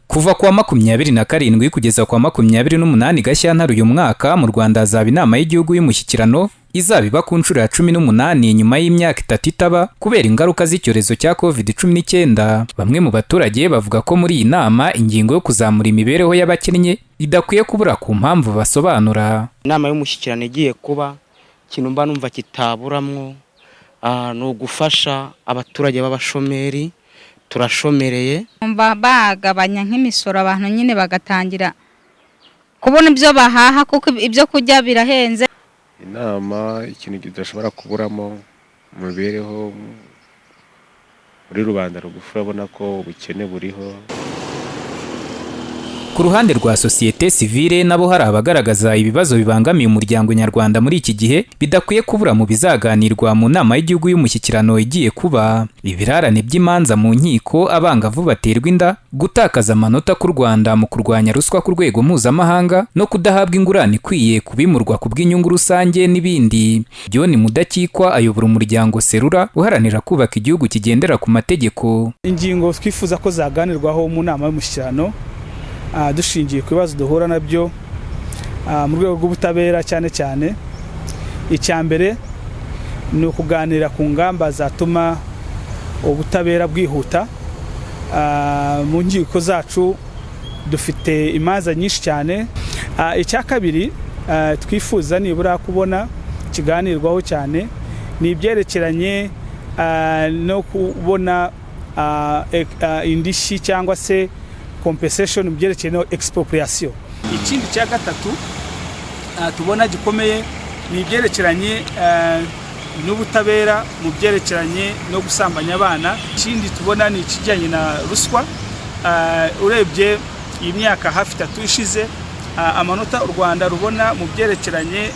Kuva kwa 27 kugeza kwa 28 Gashyantare uyu mwaka mu Rwanda hazaba inama y'igihugu y'umushyikirano izabiba ku nshuro ya 18 nyuma y'imyaka 3 itaba kubera ingaruka z'icyorezo cya COVID-19. Bamwe mu baturage bavuga ko muri iyi nama ingingo yo kuzamura imibereho y'abakennye idakwiye kubura ku mpamvu basobanura. Inama y'umushyikirano igiye kuba kintu mba numva kitaburamwo no gufasha abaturage b'abashomeri. Turashomereye bagabanya nk'imisoro abantu nyine bagatangira kubona ibyo bahaha kuko ibyo kujya birahenze. Inama ikintu kidashobora kuburamo mu mibereho muri rubanda rugufi, urabona ko ubukene buriho. Ku ruhande rwa societe civile nabo hari abagaragaza ibibazo bibangamiye umuryango nyarwanda muri iki gihe bidakwiye kubura mu bizaganirwa mu nama y'igihugu y'umushyikirano igiye kuba. Ibirarane by'imanza mu nkiko, abangavu baterwa inda, gutakaza amanota ku Rwanda mu kurwanya ruswa ku rwego mpuzamahanga no kudahabwa ingurane ikwiye kubimurwa ku bw'inyungu rusange n'ibindi. John Mudakikwa ayobora umuryango Serura uharanira kubaka igihugu kigendera ku mategeko. Ingingo twifuza ko zaganirwaho mu nama y'umushyikirano dushingiye ku bibazo duhura nabyo mu rwego rw'ubutabera, cyane icya mbere ni ukuganira ku ngamba zatuma ubutabera bwihuta. Mu nkiko zacu dufite imanza nyinshi cyane. Icya kabiri twifuza nibura kubona kiganirwaho cyane ni ibyerekeranye no kubona indishyi cyangwa se compensation mu byerekeye no expropriation. Ikindi cya gatatu tubona gikomeye ni ibyerekeranye n'ubutabera mu byerekeranye no gusambanya abana. Ikindi tubona ni ikijyanye na ruswa. Urebye imyaka hafi 3 ishize amanota u Rwanda rubona mu byerekeranye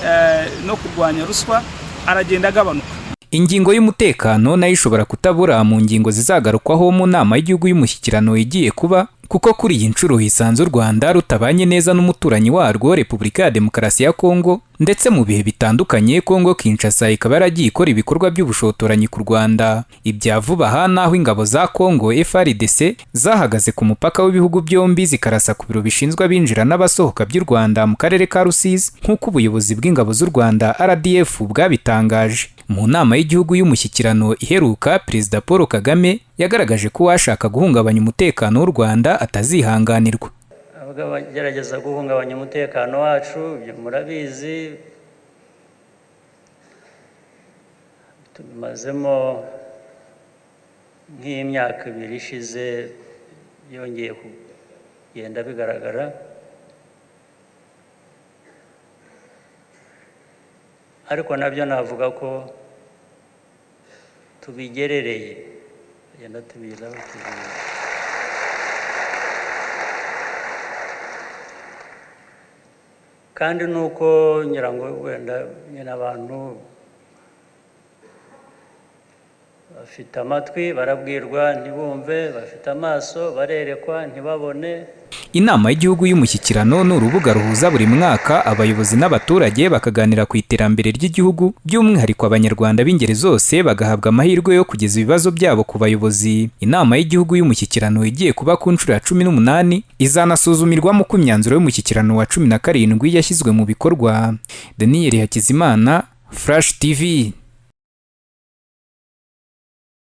no kurwanya ruswa aragenda agabanuka. Ingingo y'umutekano nayo ishobora kutabura mu ngingo zizagarukwaho mu nama y'igihugu y'umushyikirano igiye kuba, kuko kuri iyi nshuro hisanze u Rwanda rutabanye neza n'umuturanyi warwo Repubulika ya Demokarasi ya Kongo, ndetse mu bihe bitandukanye Kongo Kinshasa ikaba yaragiye ikora ibikorwa by'ubushotoranyi ku Rwanda. Ibya vuba aha naho ingabo za Kongo FARDC zahagaze ku mupaka w'ibihugu byombi zikarasa ku biro bishinzwe abinjira n'abasohoka by'u Rwanda mu karere ka Rusizi, nk'uko ubuyobozi bw'ingabo z'u Rwanda RDF bwabitangaje. Mu nama y'igihugu y'umushyikirano iheruka, Perezida Paul Kagame yagaragaje ko uwashaka guhungabanya umutekano w'u Rwanda atazihanganirwa. Abagerageza guhungabanya umutekano wacu murabizi, tumazemo nk'imyaka 2 ishize yongeye kugenda bigaragara. Ariko nabyo navuga ko tubigerereye, yenda tubiraho kandi nuko nyirango wenda nyine abantu bafite amatwi barabwirwa ntibumve, bafite amaso barerekwa ntibabone. Inama y'igihugu y'umushyikirano ni urubuga ruhuza buri mwaka abayobozi n'abaturage bakaganira ku iterambere ry'igihugu, by'umwihariko abanyarwanda b'ingeri zose bagahabwa amahirwe yo kugeza ibibazo byabo ku bayobozi. Inama y'igihugu y'umushyikirano igiye kuba ku nshuro ya 18 izanasuzumirwamo ko imyanzuro y'umushyikirano wa 17 yashyizwe mu bikorwa. Daniel Hakizimana, Flash TV.